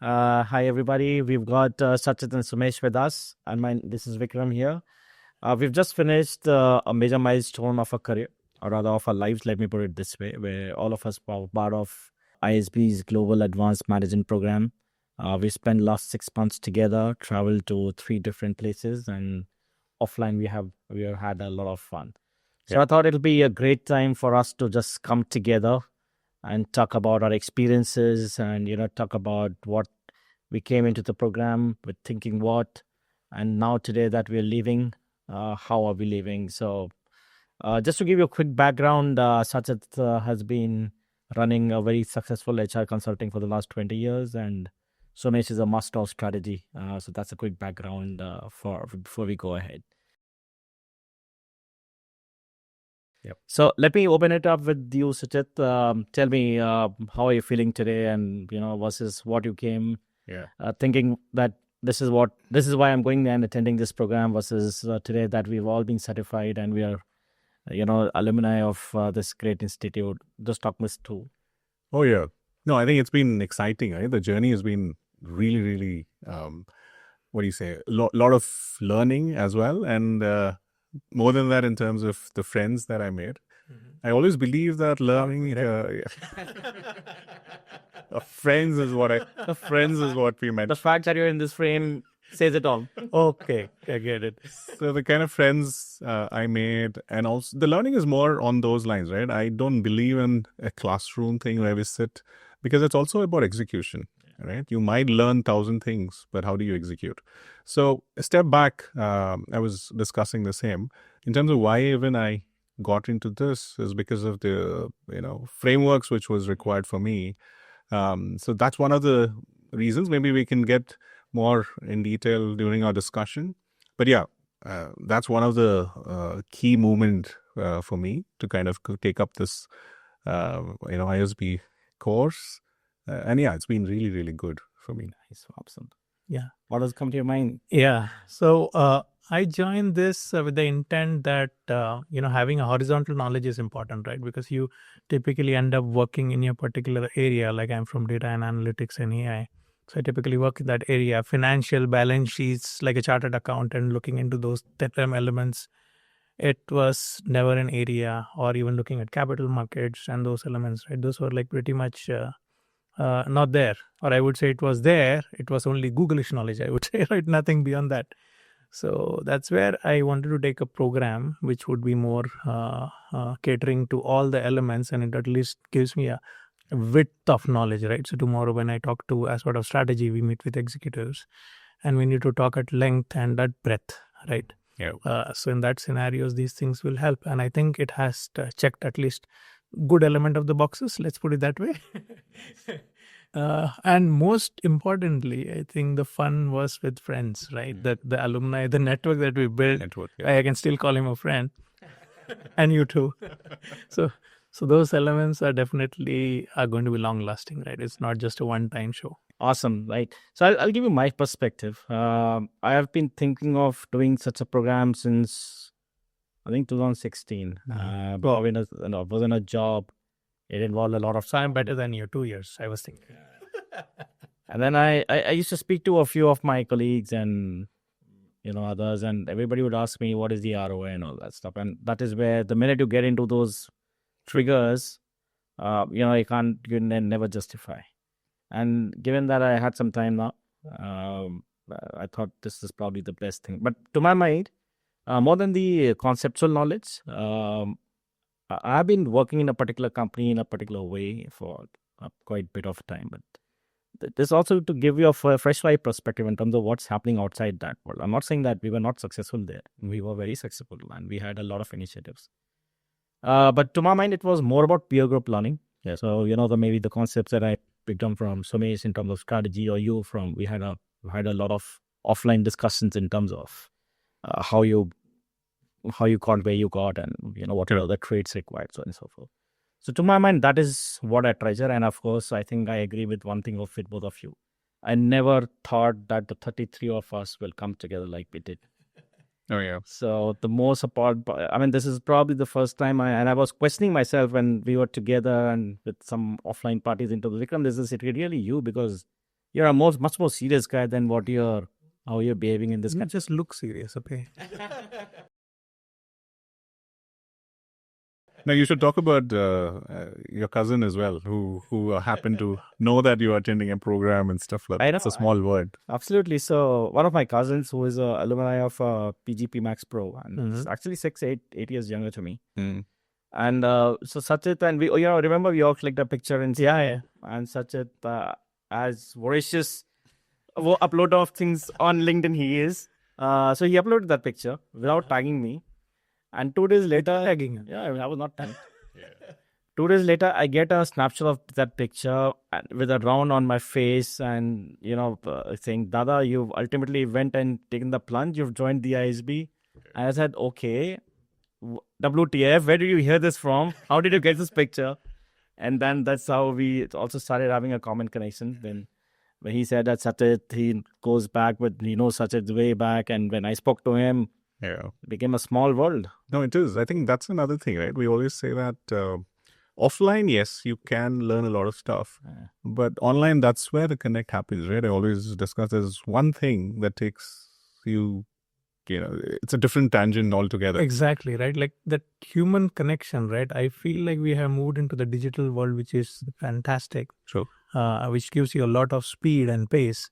Hi, everybody. We've got Sachith and Sumesh with us. And this is Vikram here. We've just finished a major milestone of our career, or rather of our lives, let me put it this way, where all of us were part of ISB's Global Advanced Management Program. We spent last 6 months together, traveled to 3 different places, and offline we have had a lot of fun. So I thought it'll be a great time for us to just come together and talk about our experiences and talk about what we came into the program with thinking what, and now today that we're leaving, how are we leaving. So just to give you a quick background, Sachit has been running a very successful HR consulting for the last 20 years, and Somesh is a master of strategy. So that's a quick background for before we go ahead. Yep. So let me open it up with you, Sachit. Tell me, how are you feeling today, and versus what you came thinking that this is why I'm going there and attending this program, versus today that we've all been certified and we are, alumni of this great institute. Just talk us through. Oh yeah, no, I think it's been exciting. Right, the journey has been really, really. What do you say? Lot of learning as well, and more than that, in terms of the friends that I made. I always believe that learning friends is what we meant. The fact that you're in this frame says it all. Okay, I get it. So the kind of friends I made, and also the learning is more on those lines, right? I don't believe in a classroom thing where we sit, because it's also about execution, right? You might learn 1,000 things, but how do you execute? So a step back, I was discussing the same in terms of why even I got into this is because of the frameworks which was required for me. So that's one of the reasons. Maybe we can get more in detail during our discussion. But yeah, that's one of the key movement for me to kind of take up this ISB course. And yeah, it's been really, really good for me. Nice, awesome. Yeah. What does come to your mind? Yeah. So I joined this with the intent that, having a horizontal knowledge is important, right? Because you typically end up working in your particular area. Like I'm from data and analytics and AI. So I typically work in that area, financial balance sheets, like a chartered accountant, looking into those elements. It was never an area, or even looking at capital markets and those elements, right? Those were like pretty much not there, or I would say it was there. It was only Googlish knowledge, I would say, right? Nothing beyond that. So that's where I wanted to take a program which would be more catering to all the elements, and it at least gives me a width of knowledge, right? So tomorrow when I talk to as part of strategy, we meet with executives and we need to talk at length and at breadth, right? Yeah. So in that scenarios, these things will help. And I think it has checked at least good element of the boxes, let's put it that way. And most importantly, I think the fun was with friends, right? That the alumni, the network that we built, I can still call him a friend. And you too. So those elements are definitely going to be long lasting, right? It's not just a one-time show. Awesome, right? So I'll give you my perspective. I have been thinking of doing such a program since, I think, 2016. I was in a job. It involved a lot of time. Better than you, 2 years, I was thinking. And then I used to speak to a few of my colleagues and others, and everybody would ask me what is the ROI and all that stuff. And that is where the minute you get into those triggers, you can never justify. And given that I had some time now, I thought this is probably the best thing. But to my mind, more than the conceptual knowledge, I've been working in a particular company in a particular way for quite a bit of time. But this also to give you a fresh eye perspective in terms of what's happening outside that world. I'm not saying that we were not successful there. We were very successful and we had a lot of initiatives. But to my mind, it was more about peer group learning. Yeah. So, maybe the concepts that I picked up from Sumesh in terms of strategy, or we had a lot of offline discussions in terms of how you got where you got, and what are the traits required, so on and so forth. So to my mind, that is what I treasure. And of course, I think I agree with one thing with both of you. I never thought that the 33 of us will come together like we did. Oh yeah. So the most part, this is probably the first time I was questioning myself when we were together and with some offline parties into the Vikram, is it really you? Because you're a much more serious guy than how you're behaving in this You kind. just look serious, okay? Now you should talk about your cousin as well, who happened to know that you are attending a program and stuff like that. I know, It's a small word. Absolutely. So one of my cousins who is a alumni of PGP Max Pro, and he's actually 8 years younger to me. And so Sachith and we, remember we all clicked a picture and and Sachith, as voracious upload of things on LinkedIn he is. So he uploaded that picture without tagging me. And 2 days later, Tagging. yeah, I was not tagged. 2 days later, I get a snapshot of that picture with a round on my face and, saying, Dada, you've ultimately went and taken the plunge. You've joined the ISB. And I said, okay, WTF, where did you hear this from? How did you get this picture? And then that's how we also started having a common connection. Then when he said that Sachith, he goes back with, Sachith way back. And when I spoke to him, Yeah. it became a small world. No, it is. I think that's another thing, right? We always say that offline, yes, you can learn a lot of stuff. But online, that's where the connect happens, right? I always discuss there's one thing that takes you, it's a different tangent altogether. Exactly, right? Like that human connection, right? I feel like we have moved into the digital world, which is fantastic. Sure. Which gives you a lot of speed and pace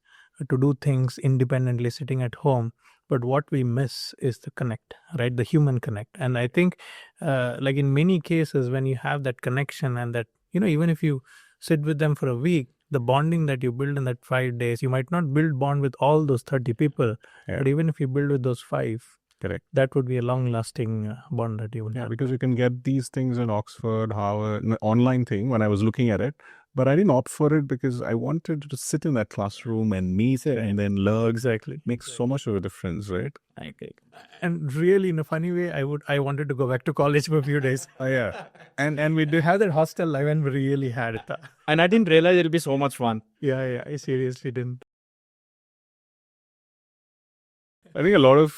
to do things independently sitting at home. But what we miss is the connect, right? The human connect. And I think like in many cases, when you have that connection and that, even if you sit with them for a week, the bonding that you build in that 5 days, you might not build bond with all those 30 people, but even if you build with those 5, correct, that would be a long-lasting bond that you will have. Because you can get these things in Oxford, Harvard, an online thing when I was looking at it. But I didn't opt for it because I wanted to sit in that classroom and meet and then learn. Exactly. Makes so much of a difference, right? I agree. And really, in a funny way, I wanted to go back to college for a few days. Oh, yeah. And we We had that hostel life and we really had it. And I didn't realize it'll be so much fun. Yeah, I seriously didn't. I think a lot of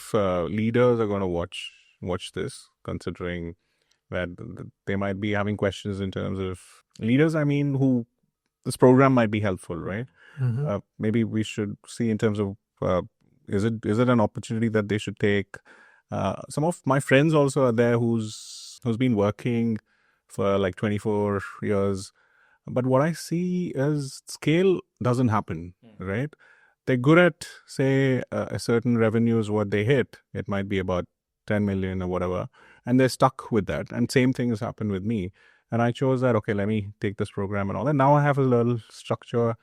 leaders are going to watch this, considering that they might be having questions in terms of leaders. I mean, who this program might be helpful, right? Maybe we should see in terms of is it an opportunity that they should take. Some of my friends also are there who's been working for like 24 years, but what I see is scale doesn't happen, right? They're good at, say, a certain revenue is what they hit. It might be about 10 million or whatever, and they're stuck with that. And same thing has happened with me. And I chose that, okay, let me take this program and all that. Now I have a little structure.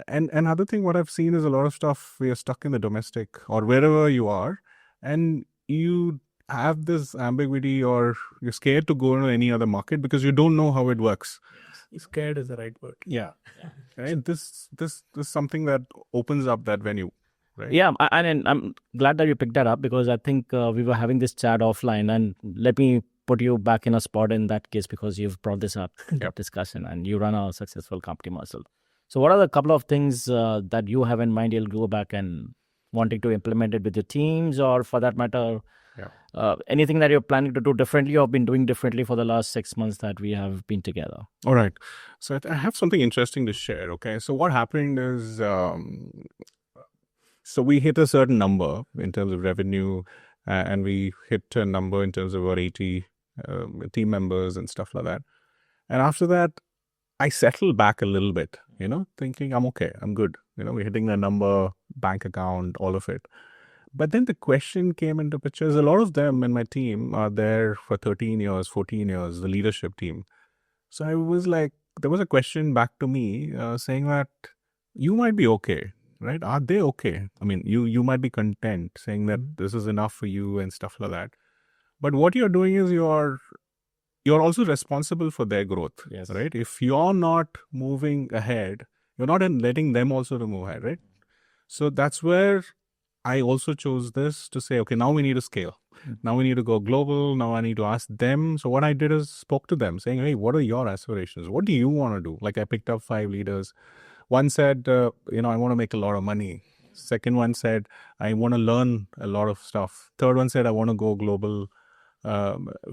And another thing, what I've seen is a lot of stuff, we are stuck in the domestic or wherever you are, and you have this ambiguity or you're scared to go into any other market because you don't know how it works. Scared is the right word. Yeah. Right. This is something that opens up that venue, right? Yeah, and I'm glad that you picked that up because I think we were having this chat offline, and let me put you back in a spot in that case because you've brought this up in that discussion and you run a successful company, Marcel. So what are the couple of things that you have in mind you'll go back and wanting to implement it with your teams, or for that matter, anything that you're planning to do differently or been doing differently for the last 6 months that we have been together? All right. So I have something interesting to share. Okay. So what happened is, so we hit a certain number in terms of revenue, and we hit a number in terms of about 80 team members and stuff like that. And after that, I settled back a little bit, thinking I'm okay, I'm good. We're hitting the number, bank account, all of it. But then the question came into pictures. A lot of them in my team are there for 13 years, 14 years, the leadership team. So I was like, there was a question back to me saying that you might be okay, right? Are they okay? I mean, you might be content saying that this is enough for you and stuff like that. But what you're doing is you're also responsible for their growth, right? If you're not moving ahead, you're not letting them also to move ahead, right? So that's where I also chose this to say, okay, now we need to scale. Now we need to go global. Now I need to ask them. So what I did is spoke to them saying, hey, what are your aspirations? What do you want to do? Like I picked up 5 leaders. One said, I want to make a lot of money. Second one said, I want to learn a lot of stuff. Third one said, I want to go global.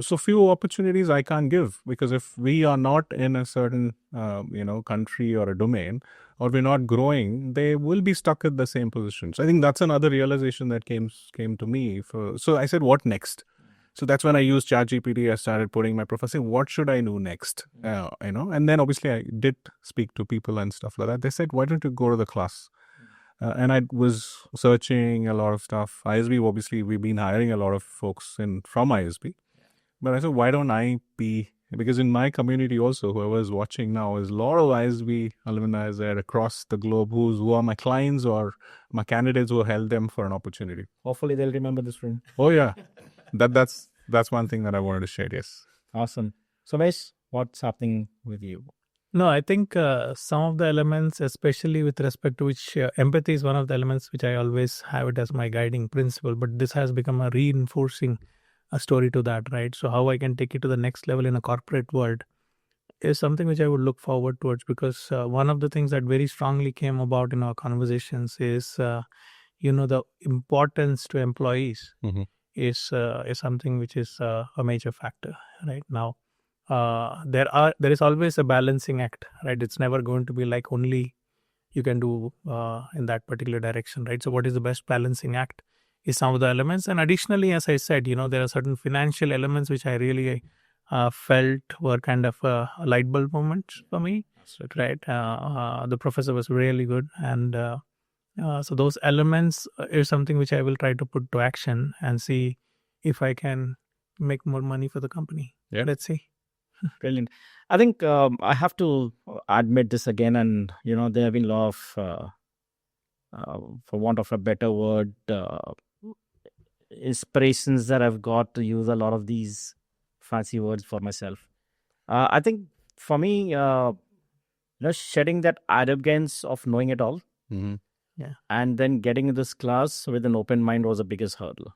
So few opportunities I can't give because if we are not in a certain, country or a domain, or we're not growing, they will be stuck at the same position. So I think that's another realization that came to me. So I said, what next? So that's when I used ChatGPT. I started putting my profile, saying, what should I do next? And then obviously I did speak to people and stuff like that. They said, why don't you go to the class? And I was searching a lot of stuff. ISB, obviously, we've been hiring a lot of folks from ISB. But I said, why don't I be, because in my community also, whoever is watching now, is a lot of ISB alumni there across the globe who are my clients or my candidates who held them for an opportunity. Hopefully they'll remember this room. Oh, yeah. That's one thing that I wanted to share, yes. Awesome. Sumesh, what's happening with you? No, I think some of the elements, especially with respect to which empathy is one of the elements which I always have it as my guiding principle, but this has become a reinforcing a story to that, right? So how I can take it to the next level in a corporate world is something which I would look forward towards, because one of the things that very strongly came about in our conversations is, the importance to employees is something which is a major factor right now. There is always a balancing act, right? It's never going to be like only you can do in that particular direction, right? So what is the best balancing act is some of the elements. And additionally, as I said, there are certain financial elements which I really felt were kind of a light bulb moments for me, right? The professor was really good. And so those elements is something which I will try to put to action and see if I can make more money for the company. Yeah. Let's see. Brilliant. I think I have to admit this again, and there have been a lot of, for want of a better word, inspirations that I've got to use a lot of these fancy words for myself. I think for me, shedding that arrogance of knowing it all, and then getting in this class with an open mind was the biggest hurdle.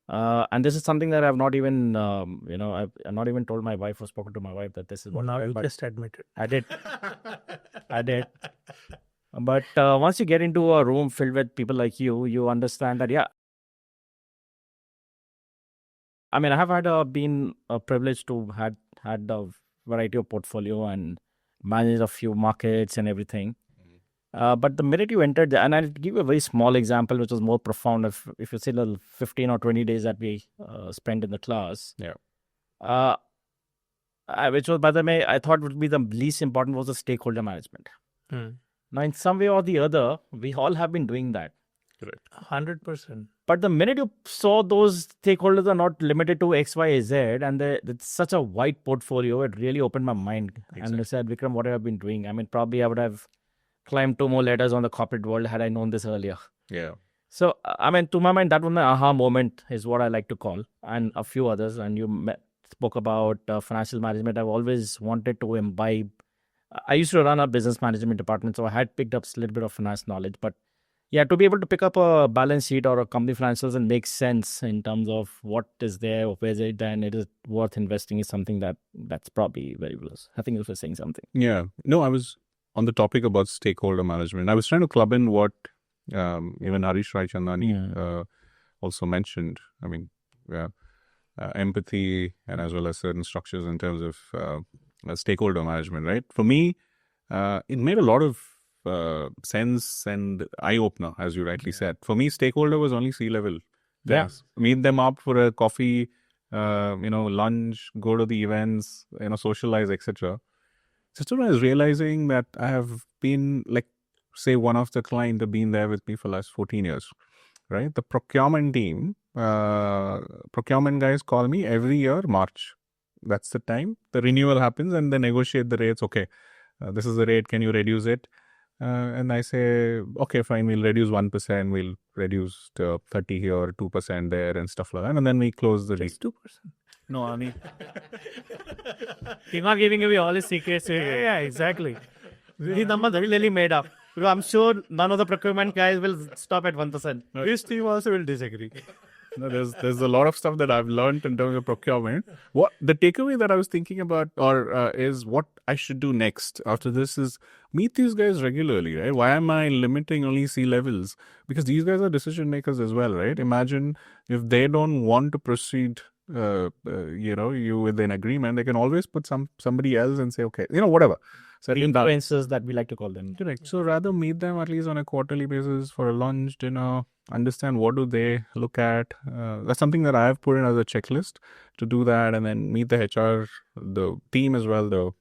And this is something that I've not even, I've not even told my wife or spoken to my wife that this is what. Now you just admit it. I did. I did. But once you get into a room filled with people like you understand that, yeah. I mean, I have been privileged to had a variety of portfolio and manage a few markets and everything. But the minute you entered there, and I'll give you a very small example, which was more profound. If you say the 15 or 20 days that we spent in the class, which was, by the way, I thought would be the least important, was the stakeholder management. Now, in some way or the other, we all have been doing that. Correct. 100%. But the minute you saw those stakeholders are not limited to X, Y, Z, and it's such a wide portfolio, it really opened my mind. Exactly. And I said, Vikram, what have I been doing? I mean, probably I would have climbed 2 more ladders on the corporate world had I known this earlier. Yeah. So, I mean, to my mind, that was my aha moment, is what I like to call, and a few others. And you spoke about financial management. I've always wanted to imbibe. I used to run a business management department, so I had picked up a little bit of finance knowledge. But yeah, to be able to pick up a balance sheet or a company financials and make sense in terms of what is there, where is it, and it is worth investing is something that's probably very close. I think you were saying something. Yeah. No, I was on the topic about stakeholder management. I was trying to club in what even Harish Rai Chandani also mentioned. I mean, empathy and as well as certain structures in terms of stakeholder management, right? For me, it made a lot of sense and eye-opener, as you rightly said. For me, stakeholder was only C-level. Yes. Meet them up for a coffee, lunch, go to the events, socialize, etc. So I was realizing that I have been, like, say, one of the clients have been there with me for the last 14 years, right? The procurement team, procurement guys call me every year, March. That's the time. The renewal happens and they negotiate the rates. Okay, this is the rate. Can you reduce it? And I say, okay, fine, we'll reduce 1%. We'll reduce to 30 here, 2% there and stuff like that. And then we close the deal. 2%. No, I mean, he's not giving away all his secrets. Yeah, exactly. These numbers are really made up. Because I'm sure none of the procurement guys will stop at 1%. This team also will disagree. No, there's a lot of stuff that I've learned in terms of procurement. What the takeaway that I was thinking about, is what I should do next after this is meet these guys regularly, right? Why am I limiting only C-levels? Because these guys are decision makers as well, right? Imagine if they don't want to proceed, you with an agreement, they can always put somebody else and say, okay, whatever. So influencers that we like to call them. Correct. So rather meet them at least on a quarterly basis for a lunch, dinner, understand what do they look at. That's something that I've put in as a checklist to do that, and then meet the HR, the team as well.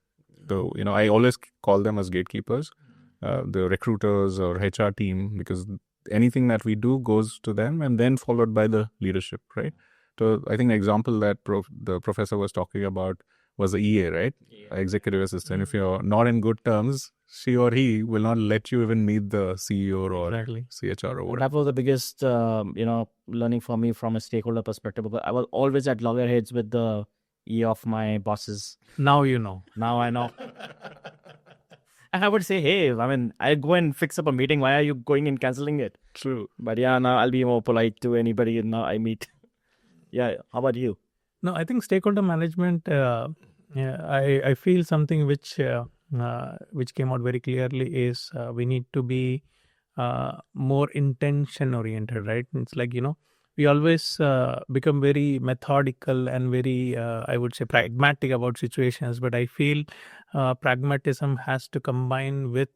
I always call them as gatekeepers, the recruiters or HR team, because anything that we do goes to them and then followed by the leadership, right? So I think the example that the professor was talking about was the EA, right? Executive assistant. If you're not in good terms, she or he will not let you even meet the CEO or CHR or whatever. That was the biggest, learning for me from a stakeholder perspective. But I was always at loggerheads with the EA of my bosses. Now you know. Now I know. And I would say, hey, I'll go and fix up a meeting. Why are you going and canceling it? True. But yeah, now I'll be more polite to anybody now I meet. Yeah. How about you? No, I think stakeholder management, I feel something which came out very clearly is we need to be more intention oriented, right? It's like, we always become very methodical and very, I would say, pragmatic about situations. But I feel pragmatism has to combine with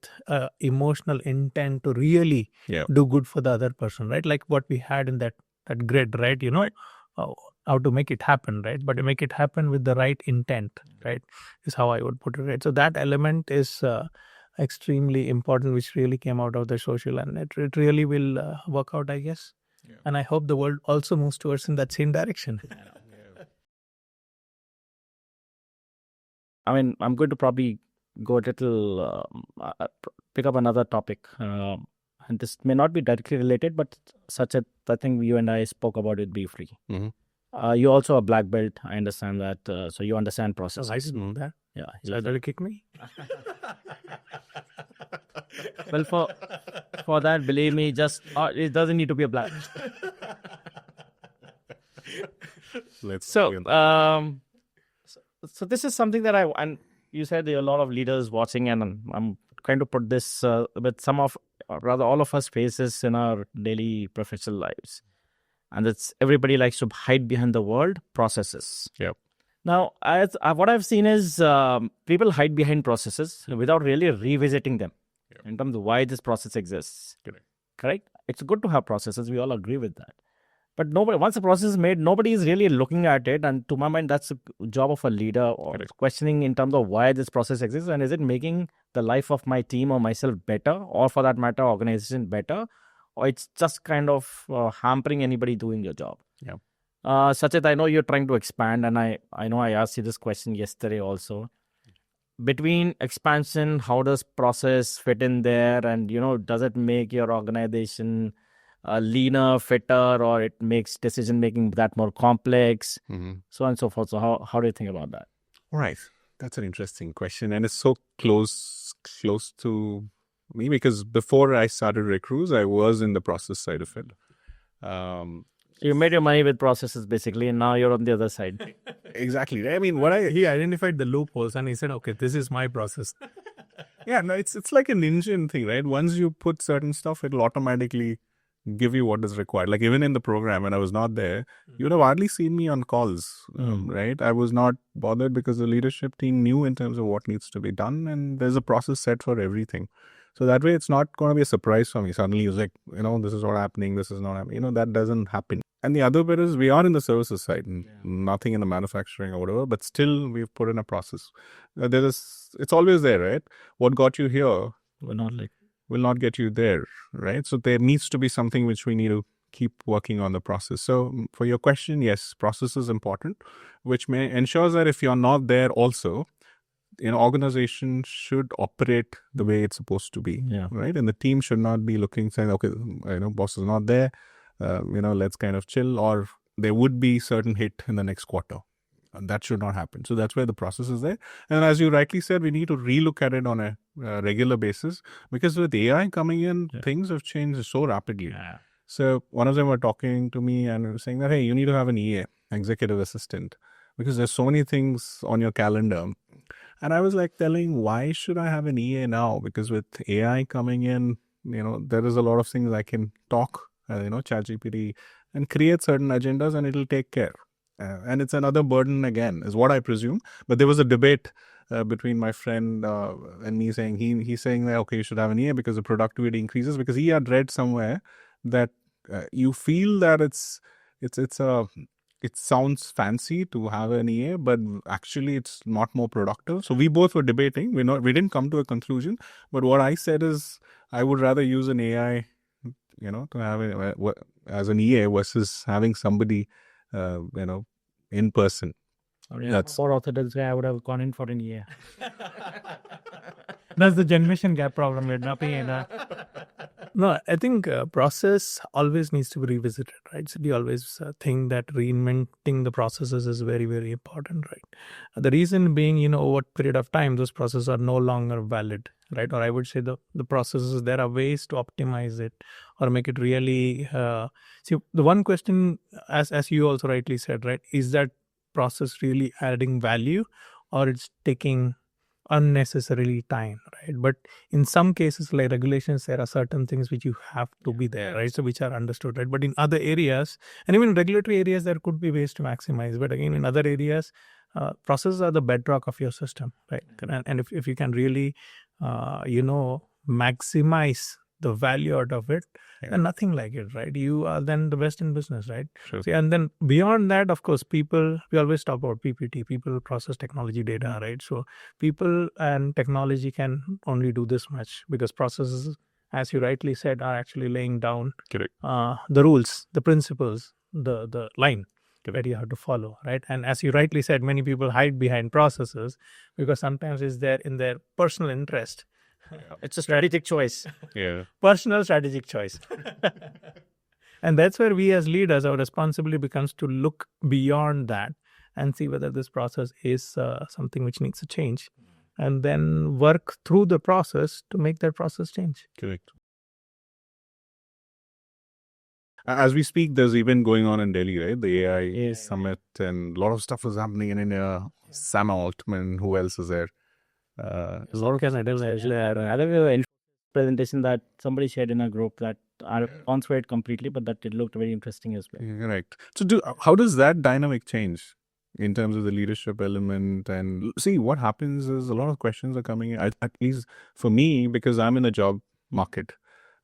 emotional intent to really do good for the other person, right? Like what we had in that grid, right? How to make it happen, right? But to make it happen with the right intent, right, is how I would put it, right? So that element is extremely important, which really came out of the social, and it really will work out, I guess. Yeah. And I hope the world also moves towards in that same direction. I'm going to probably go a little, pick up another topic. And this may not be directly related, but Sachith, I think you and I spoke about it briefly. Mm-hmm. You're also a black belt. I understand that. So you understand process. Oh, I didn't know that. Yeah. So that'll kick me? Well, for that, believe me, just it doesn't need to be a black belt. So this is something that and you said there are a lot of leaders watching, and I'm trying to put this with some of, or rather all of us faces in our daily professional lives. And it's everybody likes to hide behind the word processes. Yep. Now, what I've seen is people hide behind processes without really revisiting them in terms of why this process exists. Correct? It's good to have processes. We all agree with that. But once the process is made, nobody is really looking at it. And to my mind, that's the job of a leader, or questioning in terms of why this process exists. And is it making the life of my team or myself better, or for that matter, organization better? Or it's just kind of hampering anybody doing your job. Yeah. Sachith, I know you're trying to expand, and I know I asked you this question yesterday also. Between expansion, how does process fit in there? And, does it make your organization leaner, fitter, or it makes decision-making that more complex, so on and so forth? So how do you think about that? All right. That's an interesting question. And it's so close to me, because before I started Recruits, I was in the process side of it. You made your money with processes basically, and now you're on the other side. Exactly. I mean, he identified the loopholes and he said, okay, this is my process. Yeah, no, it's like an engine thing, right? Once you put certain stuff, it'll automatically give you what is required. Like even in the program, when I was not there, you would have hardly seen me on calls, right? I was not bothered because the leadership team knew in terms of what needs to be done, and there's a process set for everything. So that way, it's not going to be a surprise for me. Suddenly, it's like, this is not happening, this is not happening. That doesn't happen. And the other bit is we are in the services side, nothing in the manufacturing or whatever, but still we've put in a process. It's always there, right? What got you here will not get you there, right? So there needs to be something which we need to keep working on the process. So for your question, yes, process is important, which ensures that if you're not there also, organization should operate the way it's supposed to be, right? And the team should not be looking, saying, okay, boss is not there, let's kind of chill, or there would be certain hit in the next quarter. And that should not happen. So that's where the process is there. And as you rightly said, we need to relook at it on a regular basis, because with AI coming in, things have changed so rapidly. Yeah. So one of them were talking to me and saying that, hey, you need to have an EA, executive assistant, because there's so many things on your calendar. And I was like telling, why should I have an EA now? Because with AI coming in, there is a lot of things I can talk, ChatGPT, and create certain agendas, and it'll take care. And it's another burden again, is what I presume. But there was a debate between my friend and me saying he's saying that okay, you should have an EA because the productivity increases, because he had read somewhere that you feel that it sounds fancy to have an EA, but actually it's not more productive. So we both were debating. We didn't come to a conclusion. But what I said is I would rather use an AI, to have as an EA versus having somebody, in person. I mean, for Orthodox guy, I would have gone in for an EA. That's the generation gap problem. No, I think process always needs to be revisited, right? So we always think that reinventing the processes is very, very important, right? The reason being, over a period of time, those processes are no longer valid, right? Or I would say the processes, there are ways to optimize it or make it really... see, the one question, as you also rightly said, right, is that process really adding value or it's taking unnecessarily time, right? But in some cases, like regulations, there are certain things which you have to be there, right? So which are understood, right? But in other areas, and even in regulatory areas, there could be ways to maximize. But again, in other areas, processes are the bedrock of your system, right? And if you can really, maximize the value out of it, and nothing like it, right? You are then the best in business, right? Sure. See, and then beyond that, of course, we always talk about PPT, people, process, technology, data, right? So people and technology can only do this much because processes, as you rightly said, are actually laying down the rules, the principles, the line that you have to follow, right? And as you rightly said, many people hide behind processes because sometimes it's there in their personal interest. It's a strategic choice. Yeah. Personal strategic choice. And that's where we as leaders, our responsibility becomes to look beyond that and see whether this process is something which needs to change, and then work through the process to make that process change. Correct. As we speak, there's event going on in Delhi, right? The AI summit, and a lot of stuff is happening in India. Sam Altman, who else is there? A lot of cases. I think a presentation that somebody shared in a group that I can't swear it completely, but that it looked very interesting as well. Correct. So how does that dynamic change in terms of the leadership element? And see, what happens is a lot of questions are coming in, at least for me, because I'm in the job market,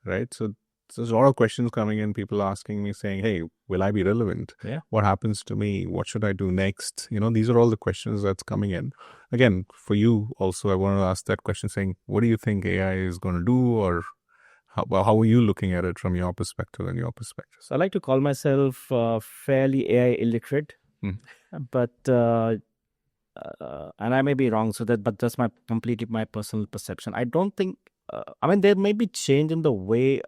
right? So there's a lot of questions coming in, people asking me saying, hey, will I be relevant? Yeah. What happens to me? What should I do next? These are all the questions that's coming in. Again, for you also, I want to ask that question saying, what do you think AI is going to do, or how are you looking at it from your perspective and your perspective? So I like to call myself fairly AI illiterate, but and I may be wrong. But that's completely my personal perception. I don't think. There may be change in the way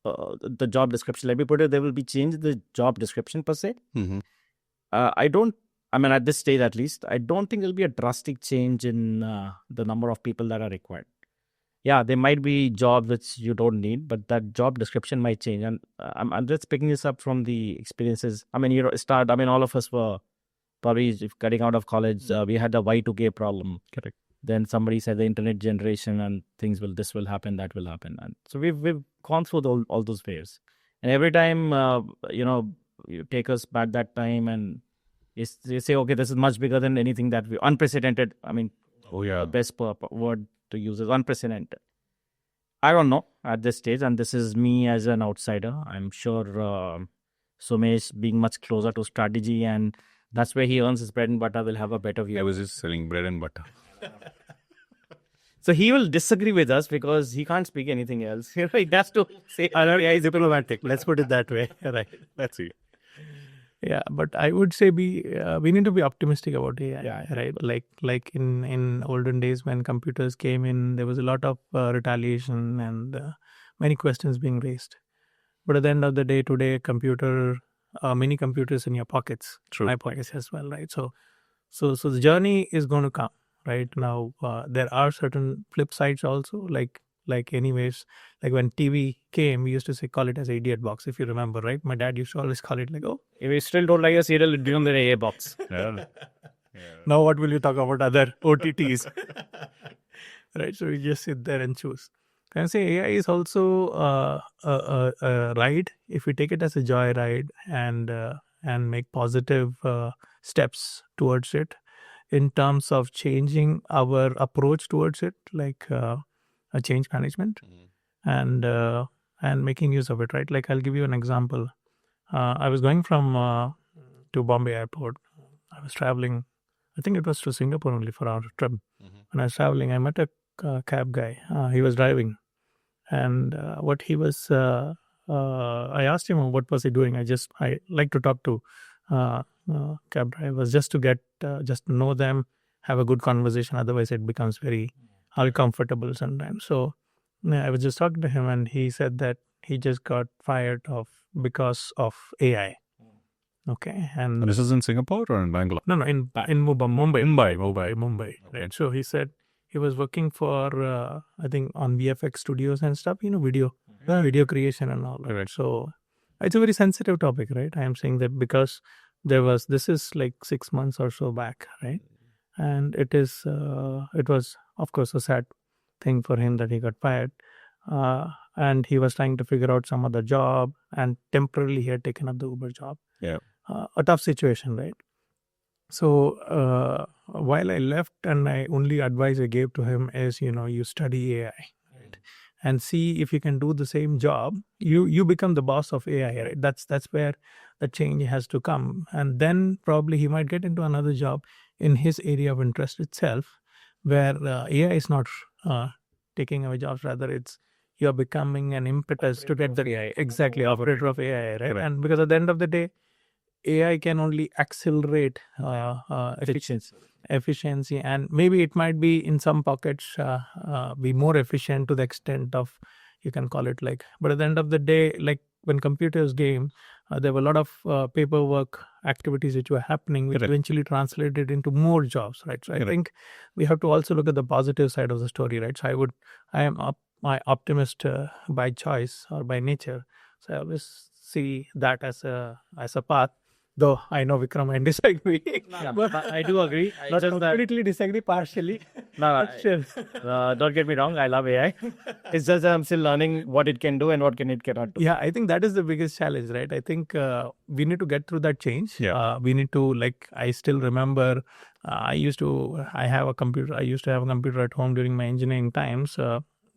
the job description. Let me put it: there will be change in the job description per se. At this stage at least, I don't think there'll be a drastic change in the number of people that are required. Yeah, there might be jobs which you don't need, but that job description might change. And I'm just picking this up from the experiences. All of us were probably getting out of college. We had the Y2K problem. Correct. Then somebody said the internet generation and this will happen, that will happen. And so we've gone through all those waves. And every time, you take us back that time and you say, okay, this is much bigger than anything that unprecedented. The best word to use is unprecedented. I don't know at this stage, and this is me as an outsider. I'm sure Sumesh, being much closer to strategy, and that's where he earns his bread and butter, will have a better view. I was just selling bread and butter. So he will disagree with us because he can't speak anything else. He has to say, AI is diplomatic. Let's put it that way. Right. Let's see. Yeah, but I would say we need to be optimistic about AI, right? Like in olden days when computers came in, there was a lot of retaliation and many questions being raised. But at the end of the day, today, mini computers in your pockets, my pockets as well, right? So the journey is going to come. Right now, there are certain flip sides also, like anyways, like when TV came, we used to call it as an idiot box, if you remember, right? My dad used to always call it like, oh, if you still don't like a serial, it'll be on the AA box. Now what will you talk about other OTTs? Right, so we just sit there and choose. And say AI is also a ride. If we take it as a joy ride and make positive steps towards it, in terms of changing our approach towards it, like a change management, and making use of it, right? Like I'll give you an example. I was going from to Bombay airport. I was traveling. I think it was to Singapore only for our trip. When I was traveling, I met a cab guy. He was driving, and what he was, I asked him what was he doing. I like to talk to cab drivers just to get just know them, have a good conversation. Otherwise, it becomes very uncomfortable sometimes. So I was just talking to him, and he said that he just got fired because of AI. Okay, And this is in Singapore or in Bangalore? No, in Mumbai. Right. So he said he was working for I think on VFX studios and stuff. Video creation and all. Right. So it's a very sensitive topic, right? I am saying that because this is like 6 months or so back, right? And it was of course a sad thing for him that he got fired. And he was trying to figure out some other job, and temporarily he had taken up the Uber job. Yeah. A tough situation, right? So while I left, and I only advice I gave to him is, you study AI, right? And see if you can do the same job. You become the boss of AI, right? That's where the change has to come. And then probably he might get into another job in his area of interest itself, where AI is not taking away jobs. Rather, it's you're becoming an impetus to get the AI. Exactly, operator of AI, right? Correct. And because at the end of the day, AI can only accelerate efficiency, and maybe it might be in some pockets be more efficient to the extent of, you can call it like, but at the end of the day, like when computers game, there were a lot of paperwork activities which were happening, which eventually translated into more jobs, right? So I think we have to also look at the positive side of the story, right? So I am my optimist by choice or by nature. So I always see that as a path. Though I know Vikram and disagree. But I do agree. Not completely disagree, partially. Don't get me wrong. I love AI. It's just that I'm still learning what it can do and what it cannot do. Yeah, I think that is the biggest challenge, right? I think we need to get through that change. Yeah. We need to, like, I still remember I used to have a computer at home during my engineering times.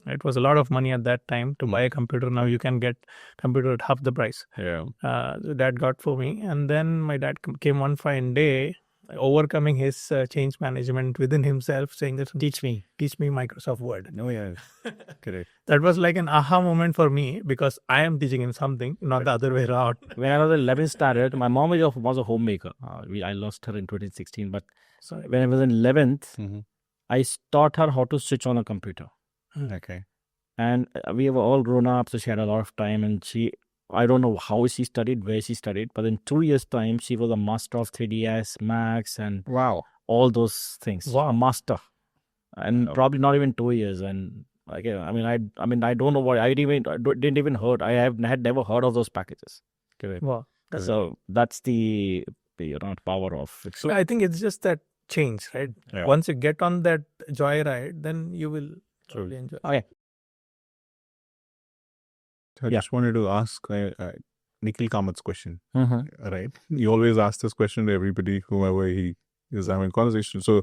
It was a lot of money at that time to buy a computer. Now you can get computer at half the price. Yeah. That got for me. And then my dad came one fine day, overcoming his change management within himself, saying that, teach me Microsoft Word. No, yeah. Correct. That was like an aha moment for me, because I am teaching him something, not the other way around. When I was 11 started, my mom was a homemaker. I lost her in 2016. But when I was in 11th, I taught her how to switch on a computer. Okay. And we were all grown up, so she had a lot of time, and I don't know how she studied, where she studied, but in 2 years' time, she was a master of 3ds, Max, and all those things. Wow. A master. And probably not even 2 years. And I don't know what, didn't even heard. I had never heard of those packages. Correct. Wow. So that's the power of it. So I think it's just that change, right? Yeah. Once you get on that joyride, then you will totally enjoy. Okay. I just wanted to ask Nikhil Kamath's question, Mm-hmm. right? You always ask this question to everybody, whomever he is having a conversation. So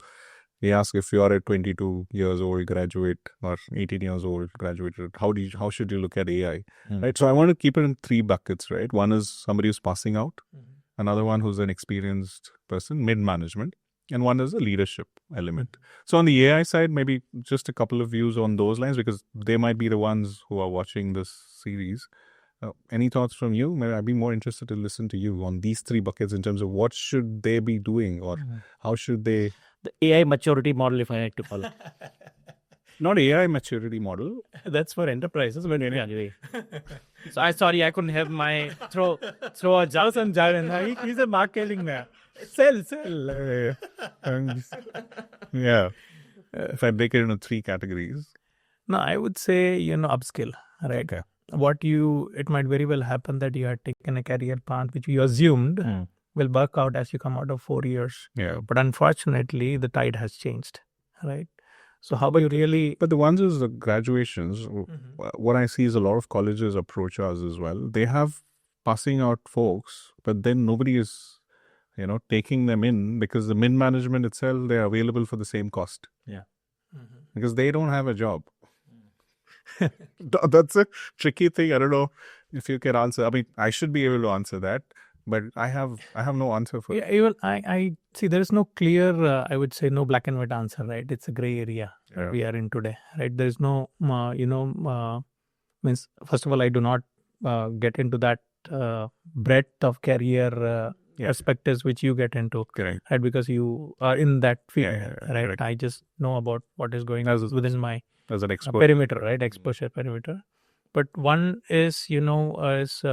he asks, if you are at 22 years old, graduate, or 18 years old, graduated, how should you look at AI, right? So I want to keep it in 3 buckets, right? One is somebody who's passing out, another one who's an experienced person, mid-management, and one is a leadership element. So on the AI side, maybe just a couple of views on those lines, because they might be the ones who are watching this series. Any thoughts from you? Maybe I'd be more interested to listen to you on these 3 buckets in terms of what should they be doing, or how should they... The AI maturity model, if I had to call it. Not AI maturity model. That's for enterprises. But Anyway. So I couldn't have my throw a jug and jar. He's a marketing man. Sell. Yeah. If I break it into 3 categories. No, I would say, upskill, right? Okay. It might very well happen that you had taken a career path which you assumed will work out as you come out of 4 years. Yeah. But unfortunately, the tide has changed, right? So how about you really... But the ones is the graduations, what I see is a lot of colleges approach us as well. They have passing out folks, but then nobody is taking them in, because the min management itself, they're available for the same cost. Yeah. Because they don't have a job. That's a tricky thing. I don't know if you can answer. I mean, I should be able to answer that, but I have no answer for it. Yeah, even I see there is no clear, I would say, no black and white answer, right? It's a gray area Yeah. we are in today, right? There is no, means, first of all, I do not get into that breadth of career perspectives which you get into, Correct. right? Because you are in that field, right? Correct. I just know about what is going on within my As an expert. perimeter, right? Exposure perimeter. But one is, is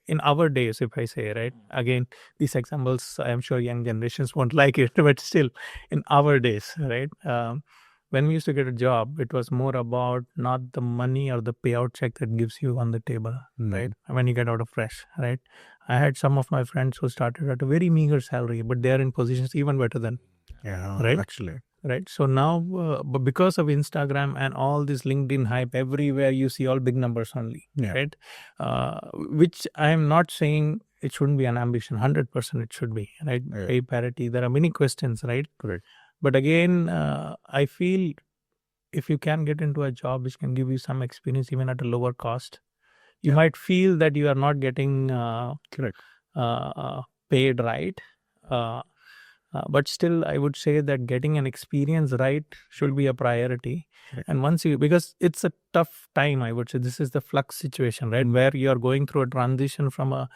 in our days, if I say, right? Again, these examples, I am sure young generations won't like it, but still, in our days, right? When we used to get a job, it was more about not the money or the payout check that gives you on the table, right? When you get out of fresh, right? I had some of my friends who started at a very meager salary, but they are in positions even better than, right? Actually. Right. So now, but because of Instagram and all this LinkedIn hype, everywhere you see all big numbers only, right? Which I am not saying it shouldn't be an ambition. 100% it should be, right? Yeah. Pay parity. There are many questions, right? Correct. But again, I feel if you can get into a job which can give you some experience even at a lower cost, you might feel that you are not getting Correct. paid right. But still, I would say that getting an experience right should be a priority. And once because it's a tough time, I would say this is the flux situation, right? Where you are going through a transition from a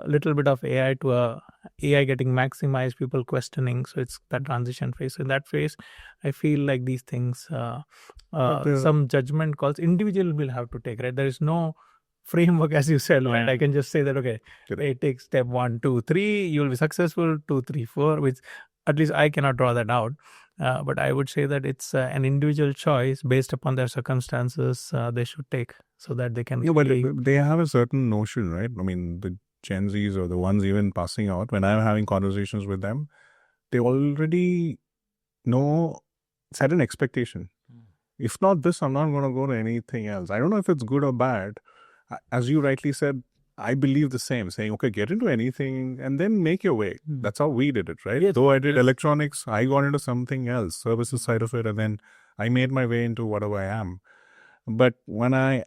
little bit of AI to a AI getting maximized, people questioning. So it's that transition phase. So in that phase, I feel like these things, some judgment calls individual will have to take, right? There is no framework, as you said, right? I can just say that, okay, it takes step 1, 2, 3, you'll be successful, 2, 3, 4, which at least I cannot draw that out. But I would say that it's an individual choice based upon their circumstances they should take so that they can... Yeah, but they have a certain notion, right? I mean, the Gen Zs or the ones even passing out, when I'm having conversations with them, they already know, set an expectation. If not this, I'm not going to go to anything else. I don't know if it's good or bad. As you rightly said, I believe the same, saying, okay, get into anything and then make your way. That's how we did it, right? Yes. Though I did electronics, I got into something else, services side of it, and then I made my way into whatever I am. But when I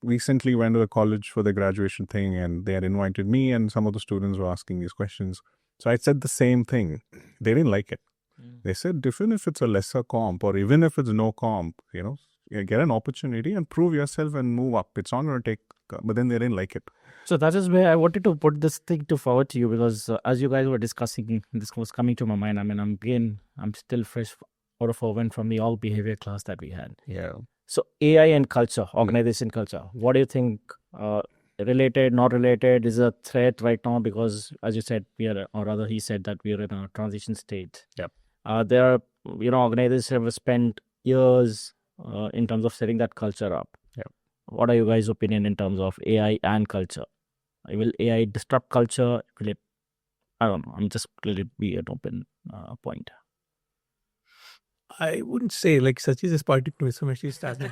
recently went to a college for the graduation thing, and they had invited me and some of the students were asking these questions. So I said the same thing. They didn't like it. They said, even if it's a lesser comp or even if it's no comp, get an opportunity and prove yourself and move up. It's not going to take, but then they didn't like it. So that is where I wanted to put this thing to forward to you, because as you guys were discussing, this was coming to my mind. I mean, I'm still fresh out of oven from the all behavior class that we had. Yeah. So AI and culture, organization culture, what do you think? Related, not related, is a threat right now? Because as you said, he said that we are in a transition state. Yep. There are, organizations have spent years in terms of setting that culture up. Yep. What are you guys' opinion in terms of AI and culture? Will AI disrupt culture? Will it? I don't know. I'm just let it be an open point. I wouldn't say, like, Sachith is pointing to Sumesh. He's starting.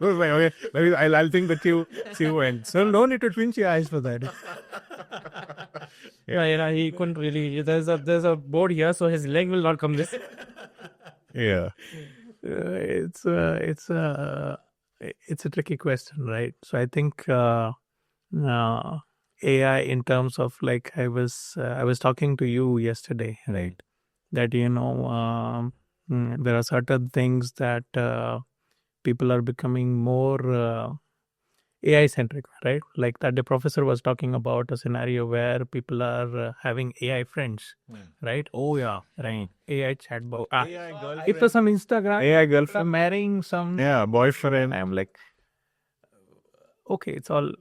Okay, maybe I'll think that you went. So no need to twinge your eyes for that. Yeah, he couldn't really. There's a board here, so his leg will not come this. Yeah. It's a tricky question, right? So I think AI, in terms of, like, I was talking to you yesterday, right? That there are certain things that people are becoming more AI centric, right? Like that the professor was talking about a scenario where people are having AI friends, right? Oh yeah, Right. AI chatbot. AI girlfriend. It was some Instagram. AI girlfriend. Marrying some. Yeah, boyfriend. I'm like, okay, it's all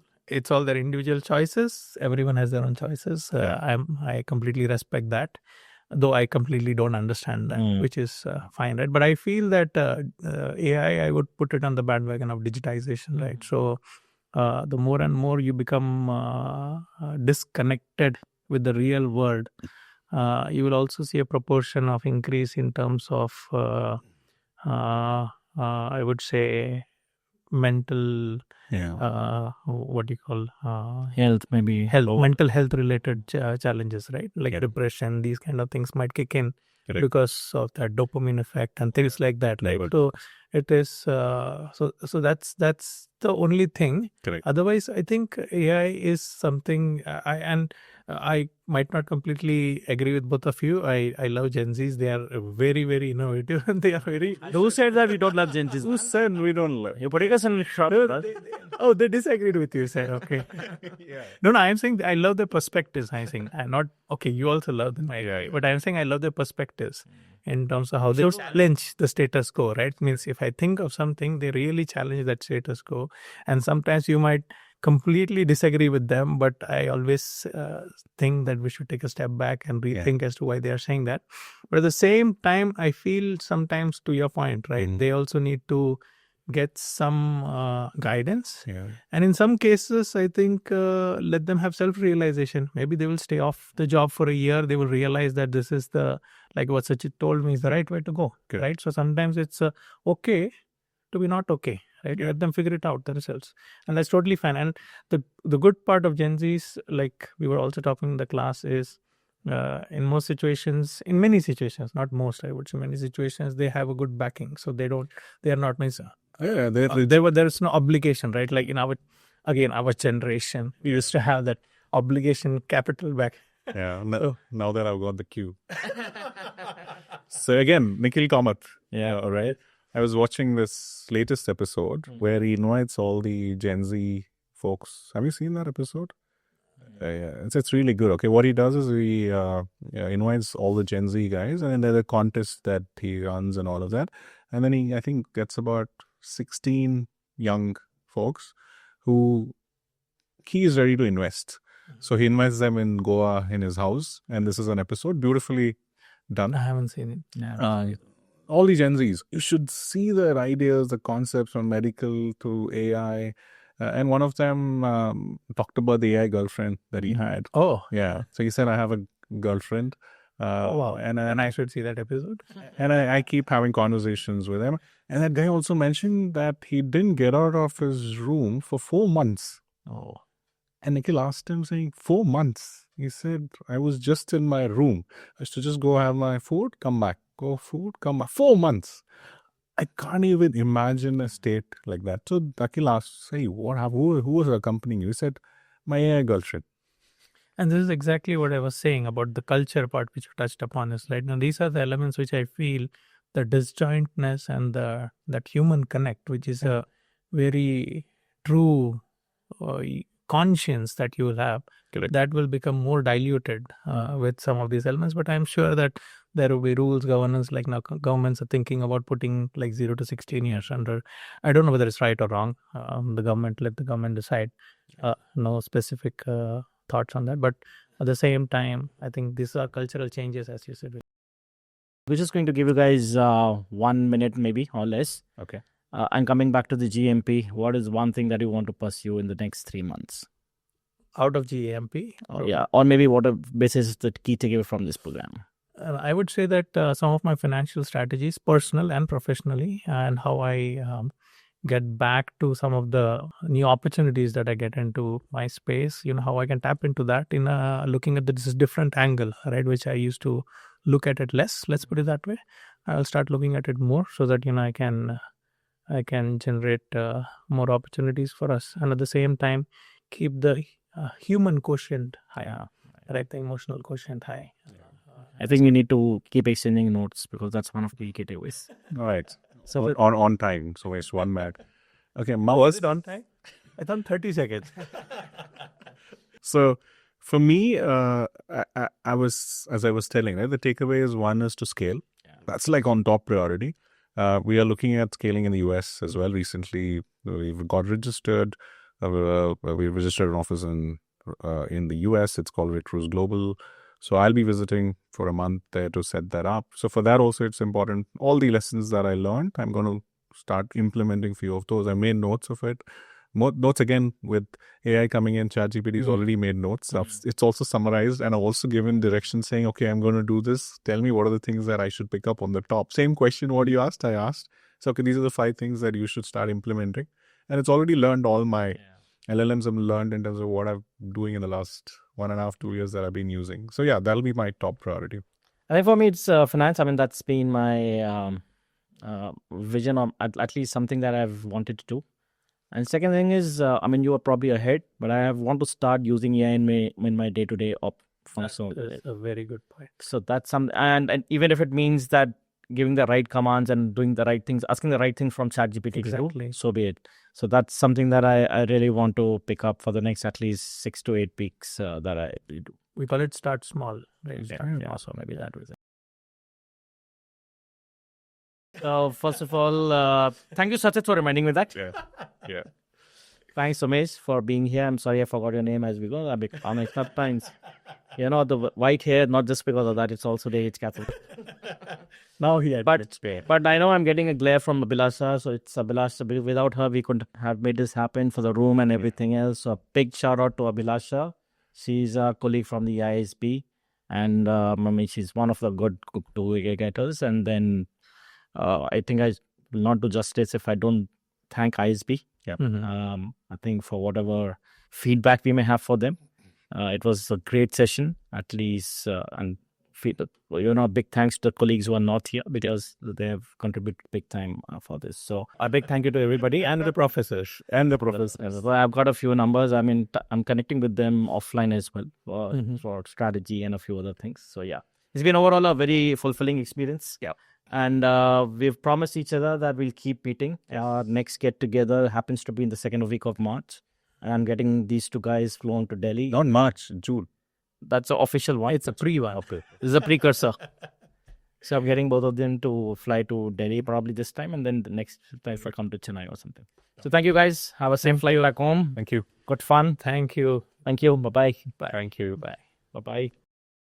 their individual choices. Everyone has their own choices. I completely respect that, though I completely don't understand that, which is fine, right? But I feel that AI, I would put it on the bandwagon of digitization, right? So the more and more you become disconnected with the real world, you will also see a proportion of increase in terms of, I would say, mental, Yeah. what do you call, Health, maybe. mental health related challenges, right? Like Yeah. depression, these kind of things might kick in Correct. because of that dopamine effect and things like that, right? Right. So it is, so that's the only thing. Correct. Otherwise, I think AI is something, I might not completely agree with both of you. I love Gen Zs. They are very, very innovative and they are very. Who said that we don't love Gen Zs? Who said we don't live? You putting us in short. Oh, they disagreed with you, sir. Okay. Yeah. No, I'm saying I love their perspectives. I'm saying I'm not okay. You also love them, but I'm saying I love their perspectives in terms of how they challenge the status quo. Right? Means if I think of something, they really challenge that status quo, and sometimes you might completely disagree with them, but I always think that we should take a step back and rethink as to why they are saying that. But at the same time, I feel sometimes, to your point, right, they also need to get some guidance. Yeah. And in some cases, I think let them have self-realization. Maybe they will stay off the job for a year. They will realize that this is like what Sachith told me, is the right way to go. Correct. Right? So sometimes it's okay to be not okay. Right? Yeah. Let them figure it out themselves. And that's totally fine. And the good part of Gen Zs, like we were also talking in the class, is in most situations, in many situations, not most, I would say many situations, they have a good backing. So they are not Yeah. there is no obligation, right? Like in our generation, we used to have that obligation capital back. Yeah. Now that I've got the cue. So again, Nikhil, Kamath. Yeah. All right. I was watching this latest episode where he invites all the Gen Z folks. Have you seen that episode? Yeah, it's really good. Okay, what he does is he invites all the Gen Z guys, and then there's a contest that he runs and all of that. And then he, I think, gets about 16 young folks who he is ready to invest. So he invites them in Goa in his house, and this is an episode beautifully done. I haven't seen it. Yeah. All the Gen Zs, you should see their ideas, the concepts from medical to AI. And one of them talked about the AI girlfriend that he had. Oh, Yeah. So he said, I have a girlfriend. wow. And I should see that episode. And I keep having conversations with him. And that guy also mentioned that he didn't get out of his room for 4 months. Oh. And Nikhil asked him, saying, 4 months. He said, I was just in my room. I used to just go have my food, come back. Go food, come back. 4 months. I can't even imagine a state like that. So Nikhil asked, hey, who was accompanying you? He said, my AI girlfriend. And this is exactly what I was saying about the culture part, which you touched upon. Is right now these are the elements which I feel the disjointness and that human connect, which is a very true conscience that you will have. Correct. That will become more diluted with some of these elements. But I'm sure that there will be rules, governance, like now governments are thinking about putting like 0 to 16 years under. I don't know whether it's right or wrong. Let the government decide. No specific thoughts on that. But at the same time, I think these are cultural changes, as you said. We're just going to give you guys 1 minute maybe or less. Okay. And coming back to the GMP, what is one thing that you want to pursue in the next 3 months? Out of GMP? Or maybe what basis is the key takeaway from this program? I would say that some of my financial strategies, personal and professionally, and how I get back to some of the new opportunities that I get into my space, how I can tap into that in looking at this different angle, right, which I used to look at it less, let's put it that way. I'll start looking at it more so that, I can generate more opportunities for us. And at the same time, keep the human quotient high, right, the emotional quotient high. I think we need to keep exchanging notes because that's one of the key takeaways. All right. So on time. So it's 1 minute. Okay. Was it on time? I thought 30 seconds. So for me, I was, as I was telling, right, the takeaway is one is to scale. Yeah. That's like on top priority. We are looking at scaling in the US as well. Recently, we've got registered. We registered an office in the US. It's called Retros Global. So I'll be visiting for a month there to set that up. So for that also, it's important. All the lessons that I learned, I'm going to start implementing a few of those. I made notes of it. Notes again with AI coming in. ChatGPT has already made notes. It's also summarized and I've also given direction saying, okay, I'm going to do this. Tell me what are the things that I should pick up on the top. Same question what you asked, I asked. So okay, these are the 5 things that you should start implementing. And it's already learned all my LLMs have learned in terms of what I'm doing in the last 1.5, 2 years that I've been using. So yeah, that'll be my top priority. I think for me, it's finance. I mean, that's been my vision, of at least something that I've wanted to do. And second thing is, I mean, you are probably ahead, but I want to start using AI in my day-to-day op. That's a very good point. So that's something, and even if it means that giving the right commands and doing the right things, asking the right things from ChatGPT, Exactly. so be it. So that's something that I really want to pick up for the next at least 6 to 8 weeks that I do. We call it start small. Right? Yeah, so maybe that was it. So first of all, thank you, Sachith, for reminding me that. Yeah. Thanks, Sumesh, for being here. I'm sorry I forgot your name as we go. Sometimes, the white hair, not just because of that, it's also the age capital. Now he But I know I'm getting a glare from Abhilasha, so it's Abhilasha. Without her, we couldn't have made this happen for the room and everything else. So a big shout out to Abhilasha. She's a colleague from the ISB, and I mean, she's one of the good getters. And then I think I will not do justice if I don't thank ISB. I think for whatever feedback we may have for them. It was a great session, at least, and big thanks to the colleagues who are not here because they have contributed big time for this. So a big thank you to everybody and the professors. So I've got a few numbers. I mean, I'm connecting with them offline as well for strategy and a few other things. So yeah, it's been overall a very fulfilling experience. Yeah. And we've promised each other that we'll keep meeting. Our next get together happens to be in the second week of March. And I'm getting these two guys flown to Delhi. Not March, June. That's the official one. It's a pre-one. Okay. This is a precursor. So I'm getting both of them to fly to Delhi probably this time. And then the next time I come to Chennai or something. So thank you guys. Have a safe flight back home. Thank you. Good fun. Thank you. Thank you. Bye-bye. Thank you. Bye. Bye-bye.